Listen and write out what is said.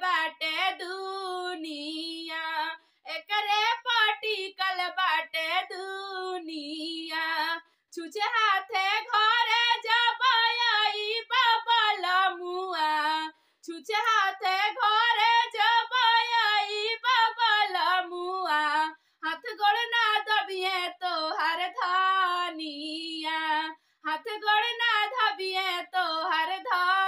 बाटे दुनिया एकरे पटिकल बाटे दुनिया छुचे हाथे घरे जबई बबल मुआ छुचे हाथे घरे जबई बबल मुआ हाथ गोड़ ना दबिए तो हर धानिया हाथ गोड़ ना दबिए तो हर धानिया